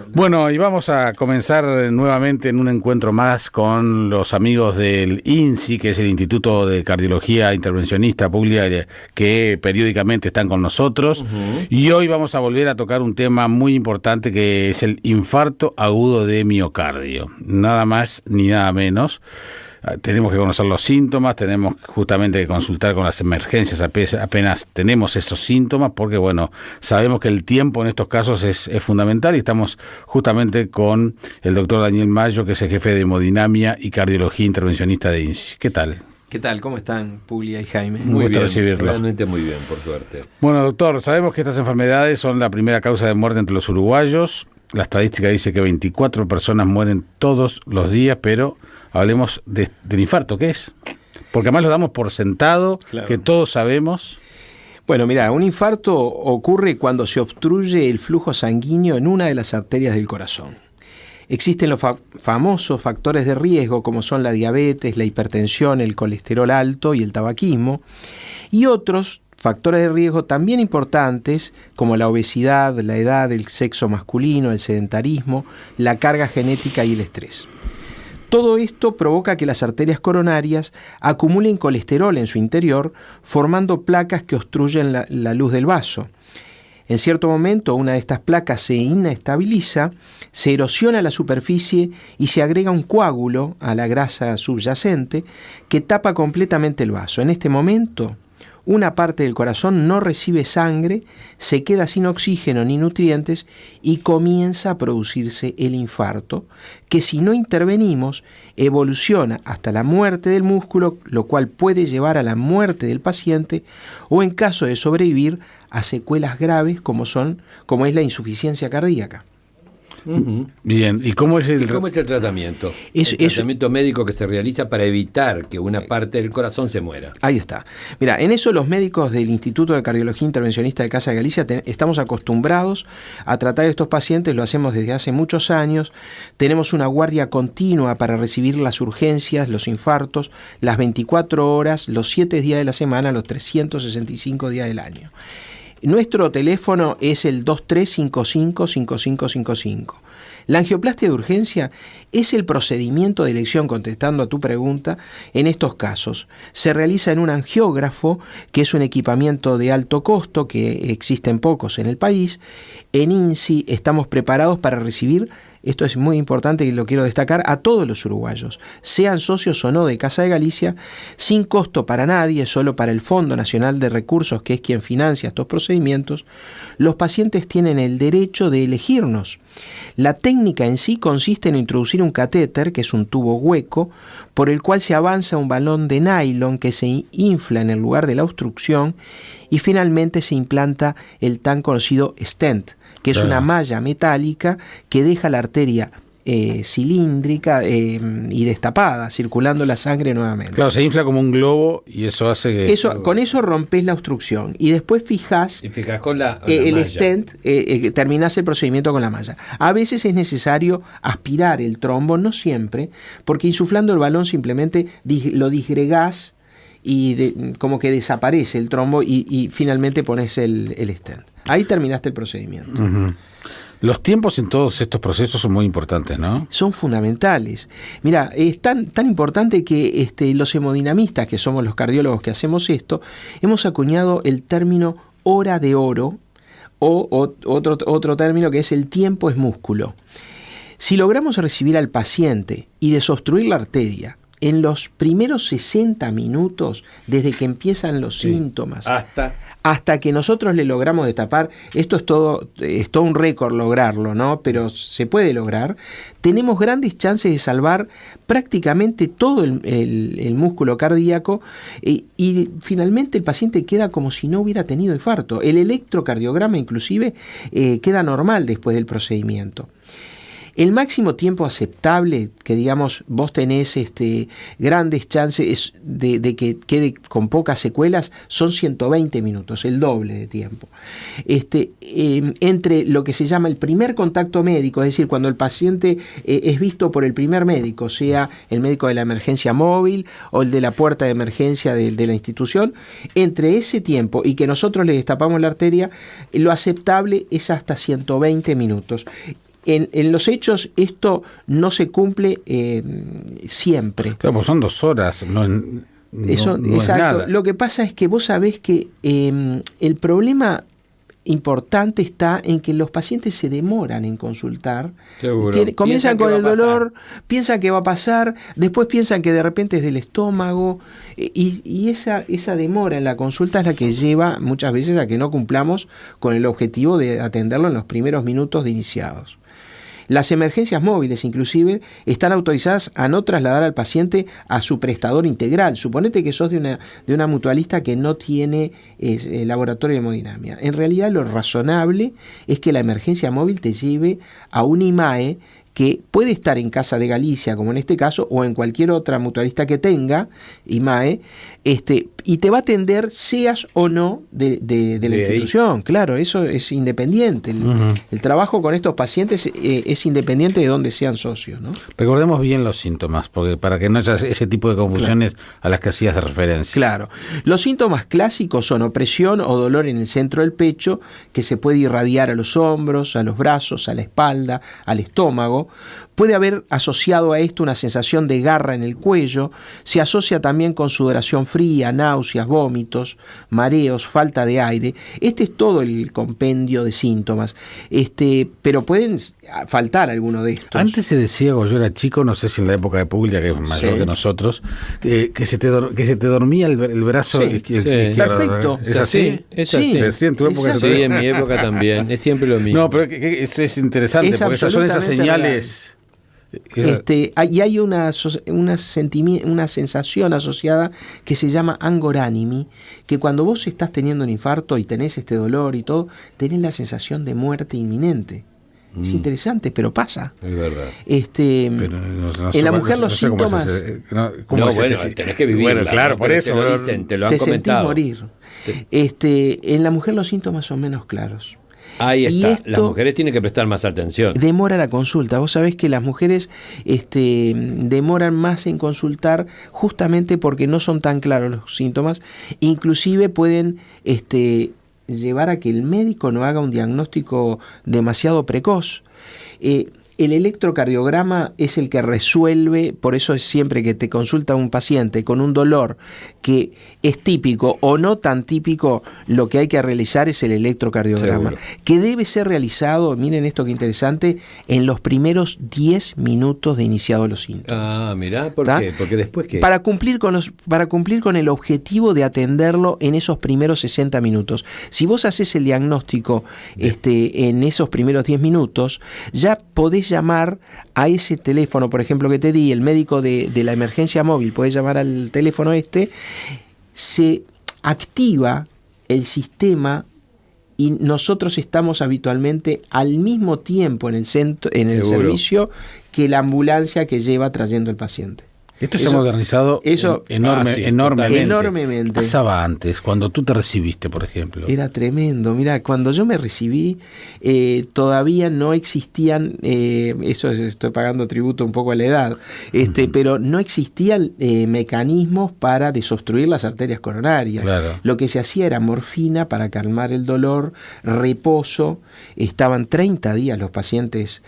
Bueno, y vamos a comenzar nuevamente en un encuentro más con los amigos del INSI, que es el Instituto de Cardiología Intervencionista Puglia, que periódicamente están con nosotros. Y hoy vamos a volver a tocar un tema muy importante, que es el infarto agudo de miocardio. Nada más ni nada menos. Tenemos que conocer los síntomas, tenemos justamente que consultar con las emergencias apenas tenemos esos síntomas, porque bueno, sabemos que el tiempo en estos casos es fundamental, y estamos justamente con el doctor Daniel Mayo, que es el jefe de hemodinamia y cardiología intervencionista de INSI. ¿Qué tal? ¿Qué tal? ¿Cómo están, Puglia y Jaime? Muy bien, recibirlo. Realmente muy bien, por suerte. Bueno, doctor, sabemos que estas enfermedades son la primera causa de muerte entre los uruguayos. La estadística dice que 24 personas mueren todos los días, pero hablemos del infarto. ¿Qué es? Porque además lo damos por sentado, claro, que todos sabemos. Bueno, mira, un infarto ocurre cuando se obstruye el flujo sanguíneo en una de las arterias del corazón. Existen los famosos factores de riesgo, como son la diabetes, la hipertensión, el colesterol alto y el tabaquismo, y otros factores de riesgo también importantes, como la obesidad, la edad, el sexo masculino, el sedentarismo, la carga genética y el estrés. Todo esto provoca que las arterias coronarias acumulen colesterol en su interior, formando placas que obstruyen la luz del vaso. En cierto momento, una de estas placas se inestabiliza, se erosiona la superficie y se agrega un coágulo a la grasa subyacente que tapa completamente el vaso. En este momento, una parte del corazón no recibe sangre, se queda sin oxígeno ni nutrientes y comienza a producirse el infarto, que si no intervenimos evoluciona hasta la muerte del músculo, lo cual puede llevar a la muerte del paciente o, en caso de sobrevivir, a secuelas graves como es la insuficiencia cardíaca. Bien, ¿y cómo es el tratamiento? El tratamiento médico que se realiza para evitar que una parte del corazón se muera. Ahí está. Mira, en eso los médicos del Instituto de Cardiología Intervencionista de Casa de Galicia estamos acostumbrados a tratar a estos pacientes, lo hacemos desde hace muchos años. Tenemos una guardia continua para recibir las urgencias, los infartos, las 24 horas, los 7 días de la semana, los 365 días del año. Nuestro teléfono es el 2355-5555. La angioplastia de urgencia es el procedimiento de elección, contestando a tu pregunta, en estos casos. Se realiza en un angiógrafo, que es un equipamiento de alto costo, que existen pocos en el país. En INSI estamos preparados para recibir, esto es muy importante y lo quiero destacar, a todos los uruguayos, sean socios o no de Casa de Galicia, sin costo para nadie, solo para el Fondo Nacional de Recursos, que es quien financia estos procedimientos. Los pacientes tienen el derecho de elegirnos. La técnica en sí consiste en introducir un catéter, que es un tubo hueco, por el cual se avanza un balón de nylon que se infla en el lugar de la obstrucción, y finalmente se implanta el tan conocido stent, que es una malla metálica que deja la arteria cilíndrica y destapada, circulando la sangre nuevamente. Claro, se infla como un globo y eso hace que... Con eso rompes la obstrucción y después fijás con el malla. stent, terminás el procedimiento con la malla. A veces es necesario aspirar el trombo, no siempre, porque insuflando el balón simplemente lo disgregás y como que desaparece el trombo y finalmente pones el stent. Ahí terminaste el procedimiento. Uh-huh. Los tiempos en todos estos procesos son muy importantes, ¿no? Son fundamentales. Mira, es tan importante que los hemodinamistas, que somos los cardiólogos que hacemos esto, hemos acuñado el término hora de oro o otro término que es el tiempo es músculo. Si logramos recibir al paciente y desobstruir la arteria en los primeros 60 minutos, desde que empiezan los síntomas, hasta que nosotros le logramos destapar, esto es todo un récord lograrlo, ¿no? Pero se puede lograr. Tenemos grandes chances de salvar prácticamente todo el músculo cardíaco y finalmente el paciente queda como si no hubiera tenido infarto. El electrocardiograma inclusive queda normal después del procedimiento. El máximo tiempo aceptable, que digamos vos tenés grandes chances de que quede con pocas secuelas, son 120 minutos, el doble de tiempo. Entre lo que se llama el primer contacto médico, es decir, cuando el paciente es visto por el primer médico, sea el médico de la emergencia móvil o el de la puerta de emergencia de la institución, entre ese tiempo y que nosotros le destapamos la arteria, lo aceptable es hasta 120 minutos. En los hechos esto no se cumple siempre. Claro, pues son 2 horas, Eso, no exacto. es nada. Lo que pasa es que vos sabés que el problema importante está en que los pacientes se demoran en consultar. Comienzan con el dolor, piensan que va a pasar, después piensan que de repente es del estómago, y esa demora en la consulta es la que lleva muchas veces a que no cumplamos con el objetivo de atenderlo en los primeros minutos de iniciados. Las emergencias móviles, inclusive, están autorizadas a no trasladar al paciente a su prestador integral. Suponete que sos de una mutualista que no tiene laboratorio de hemodinamia. En realidad, lo razonable es que la emergencia móvil te lleve a un IMAE que puede estar en Casa de Galicia, como en este caso, o en cualquier otra mutualista que tenga IMAE, y te va a atender seas o no de la institución. Claro, eso es independiente. El trabajo con estos pacientes es independiente de dónde sean socios, ¿no? Recordemos bien los síntomas, porque para que no haya ese tipo de confusiones a las que hacías de referencia. Claro. Los síntomas clásicos son opresión o dolor en el centro del pecho, que se puede irradiar a los hombros, a los brazos, a la espalda, al estómago. Puede haber asociado a esto una sensación de garra en el cuello. Se asocia también con sudoración fría, náuseas, vómitos, mareos, falta de aire. Este es todo el compendio de síntomas. Pero pueden faltar alguno de estos. Antes se decía, cuando yo era chico, no sé si en la época de Puglia, que es mayor que nosotros, que se te dormía el brazo. Sí. Perfecto. ¿Es así? Es así. ¿Se decía en tu época? Sí, en mi época también. Es siempre lo mismo. No, pero es interesante, porque esas son esas señales. Y hay una sensación asociada que se llama angoránimi, que cuando vos estás teniendo un infarto y tenés este dolor y todo, tenés la sensación de muerte inminente. Es interesante, pero pasa. Es verdad. Pero en la mujer los síntomas... tenés que vivirla. Bueno, claro, por eso. Te lo han comentado. Sentís morir. En la mujer los síntomas son menos claros. Ahí está. Las mujeres tienen que prestar más atención. Demora la consulta. Vos sabés que las mujeres demoran más en consultar justamente porque no son tan claros los síntomas. Inclusive pueden llevar a que el médico no haga un diagnóstico demasiado precoz. El electrocardiograma es el que resuelve, por eso es siempre que te consulta un paciente con un dolor que es típico o no tan típico, lo que hay que realizar es el electrocardiograma, que debe ser realizado, miren esto que interesante, en los primeros 10 minutos de iniciados los síntomas. Ah, mirá, ¿por qué? Porque después ¿qué? Para cumplir con el objetivo de atenderlo en esos primeros 60 minutos. Si vos haces el diagnóstico en esos primeros 10 minutos, ya podés llamar a ese teléfono, por ejemplo, que te di, el médico de la emergencia móvil, podés llamar al teléfono se activa el sistema y nosotros estamos habitualmente al mismo tiempo en el servicio que la ambulancia que lleva trayendo el paciente. Esto se ha modernizado enormemente. ¿Qué pasaba antes, cuando tú te recibiste, por ejemplo? Era tremendo. Mira, cuando yo me recibí, todavía no existían, eso estoy pagando tributo un poco a la edad, pero no existían mecanismos para desobstruir las arterias coronarias. Claro. Lo que se hacía era morfina para calmar el dolor, reposo. Estaban 30 días los pacientes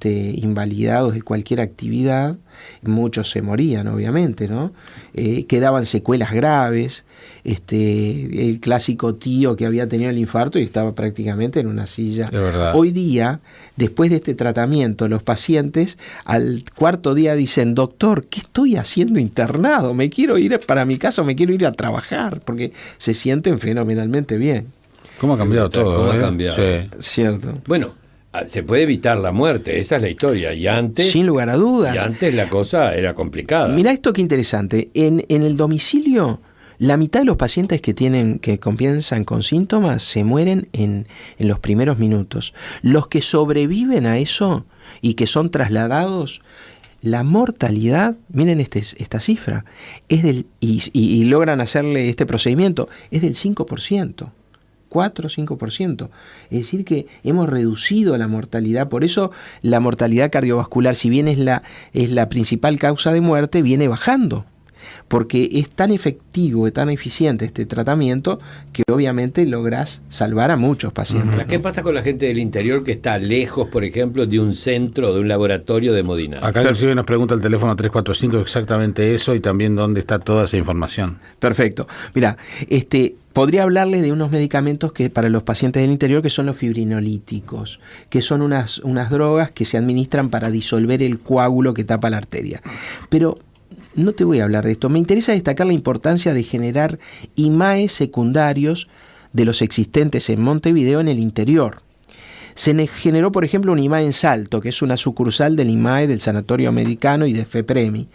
invalidados de cualquier actividad. Muchos se morían, obviamente, ¿no? Quedaban secuelas graves. El clásico tío que había tenido el infarto y estaba prácticamente en una silla. Hoy día, después de este tratamiento, los pacientes al 4.º día dicen: doctor, ¿qué estoy haciendo internado? Me quiero ir para mi casa, me quiero ir a trabajar, porque se sienten fenomenalmente bien. ¿Cómo ha cambiado todo? ¿Cómo ha cambiado? Sí. Cierto. Bueno, se puede evitar la muerte, esa es la historia. Y antes, sin lugar a dudas. Y antes la cosa era complicada. Mirá esto qué interesante. En el domicilio, la mitad de los pacientes que comienzan con síntomas se mueren en los primeros minutos. Los que sobreviven a eso y que son trasladados, la mortalidad, miren esta cifra, es y logran hacerle este procedimiento, es del 5%. 4 o 5%. Es decir que hemos reducido la mortalidad. Por eso la mortalidad cardiovascular, si bien es la principal causa de muerte, viene bajando. porque es tan efectivo y tan eficiente este tratamiento que obviamente lográs salvar a muchos pacientes. ¿Qué pasa con la gente del interior que está lejos, por ejemplo, de un centro, de un laboratorio de hemodinamia? Acá inclusive nos pregunta el teléfono 345 exactamente eso y también dónde está toda esa información. Perfecto. Mira, podría hablarles de unos medicamentos que para los pacientes del interior que son los fibrinolíticos, que son unas drogas que se administran para disolver el coágulo que tapa la arteria. Pero no te voy a hablar de esto. Me interesa destacar la importancia de generar IMAE secundarios de los existentes en Montevideo en el interior. Se generó, por ejemplo, un IMAE en Salto, que es una sucursal del IMAE del Sanatorio Americano y de FEPREMI.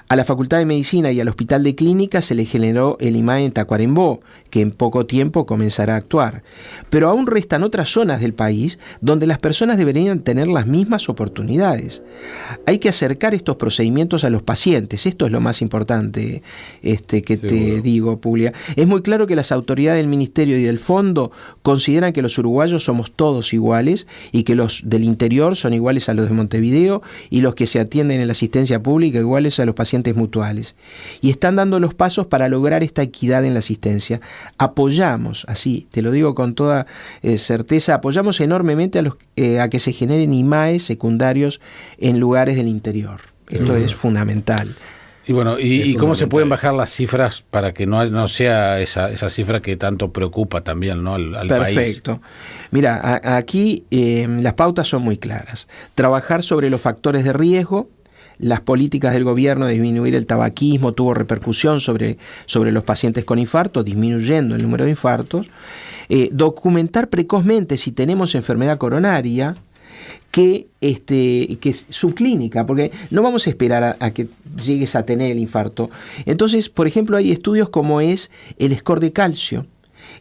A la Facultad de Medicina y al Hospital de Clínica se le generó el IMAE en Tacuarembó, que en poco tiempo comenzará a actuar. Pero aún restan otras zonas del país donde las personas deberían tener las mismas oportunidades. Hay que acercar estos procedimientos a los pacientes. Esto es lo más importante te digo, Puglia. Es muy claro que las autoridades del Ministerio y del Fondo consideran que los uruguayos somos todos iguales y que los del interior son iguales a los de Montevideo y los que se atienden en la asistencia pública iguales a los pacientes mutuales, y están dando los pasos para lograr esta equidad en la asistencia. Apoyamos, así te lo digo con toda certeza, apoyamos enormemente a que se generen IMAE secundarios en lugares del interior. Esto es fundamental. Y bueno, ¿y cómo se pueden bajar las cifras para que no sea esa cifra que tanto preocupa también, ¿no? al país? Perfecto. Mira, aquí las pautas son muy claras. Trabajar sobre los factores de riesgo. Las políticas del gobierno de disminuir el tabaquismo tuvo repercusión sobre los pacientes con infarto, disminuyendo el número de infartos. Documentar precozmente si tenemos enfermedad coronaria, que subclínica, porque no vamos a esperar a que llegues a tener el infarto. Entonces, por ejemplo, hay estudios como es el score de calcio,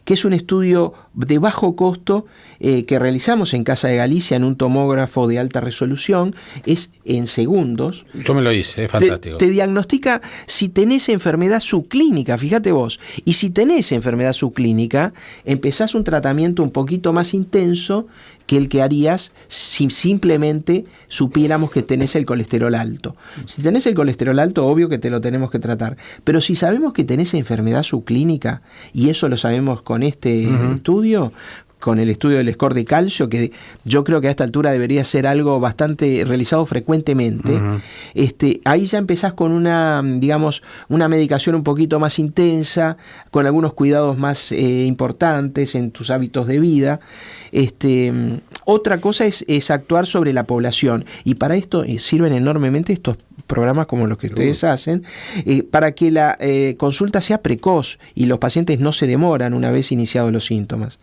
que es un estudio de bajo costo que realizamos en Casa de Galicia en un tomógrafo de alta resolución, es en segundos. Yo me lo hice, es fantástico. Te diagnostica si tenés enfermedad subclínica, fíjate vos, y si tenés enfermedad subclínica, empezás un tratamiento un poquito más intenso que el que harías si simplemente supiéramos que tenés el colesterol alto. Si tenés el colesterol alto, obvio que te lo tenemos que tratar, pero si sabemos que tenés enfermedad subclínica, y eso lo sabemos con este estudio, con el estudio del score de calcio, que yo creo que a esta altura debería ser algo bastante realizado frecuentemente, ahí ya empezás con una medicación un poquito más intensa, con algunos cuidados más importantes en tus hábitos de vida. Otra cosa es actuar sobre la población, y para esto sirven enormemente estos programas como los que ustedes hacen, para que la consulta sea precoz y los pacientes no se demoran una vez iniciados los síntomas.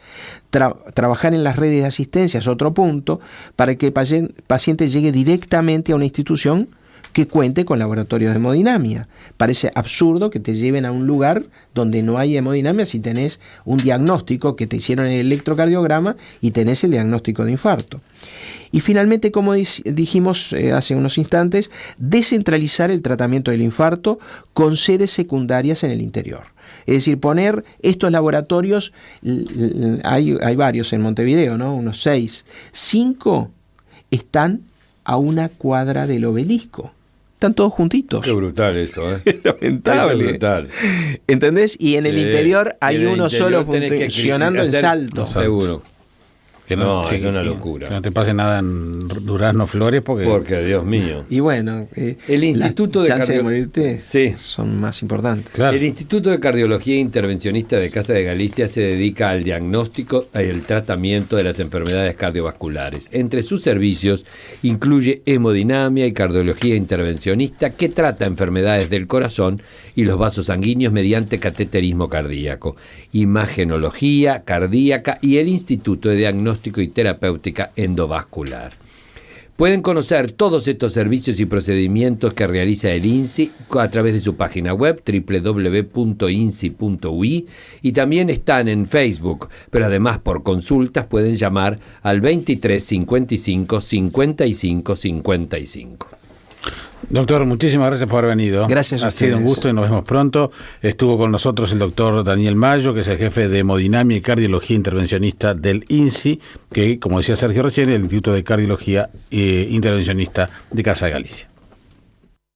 Trabajar en las redes de asistencia es otro punto, para que el paciente llegue directamente a una institución que cuente con laboratorios de hemodinamia. Parece absurdo que te lleven a un lugar donde no hay hemodinamia si tenés un diagnóstico que te hicieron en el electrocardiograma y tenés el diagnóstico de infarto. Y finalmente, como dijimos hace unos instantes, descentralizar el tratamiento del infarto con sedes secundarias en el interior. Es decir, poner estos laboratorios, hay varios en Montevideo, ¿no? Unos 6. 5 están a una cuadra del Obelisco. Están todos juntitos. Qué brutal eso, ¿eh? Es lamentable. Eso es brutal. ¿Entendés? Y en el interior hay uno solo funcionando en Salto. Seguro. Que es una locura. Que no te pase nada en Durazno Flores porque Dios mío. Y bueno, el Instituto las chances de morirte sí. son más importantes. Claro. El Instituto de Cardiología Intervencionista de Casa de Galicia se dedica al diagnóstico y el tratamiento de las enfermedades cardiovasculares. Entre sus servicios incluye hemodinamia y cardiología intervencionista, que trata enfermedades del corazón y los vasos sanguíneos mediante cateterismo cardíaco, imagenología cardíaca y el Instituto de Diagnóstico y Terapéutica Endovascular. Pueden conocer todos estos servicios y procedimientos que realiza el INSI a través de su página web www.insi.ui, y también están en Facebook, pero además por consultas pueden llamar al 23 55 55 55. Doctor, muchísimas gracias por haber venido. Gracias a ustedes. Ha sido un gusto y nos vemos pronto. Estuvo con nosotros el doctor Daniel Mayo, que es el jefe de hemodinamia y cardiología intervencionista del INSI, que, como decía Sergio recién, es el Instituto de Cardiología Intervencionista de Casa de Galicia.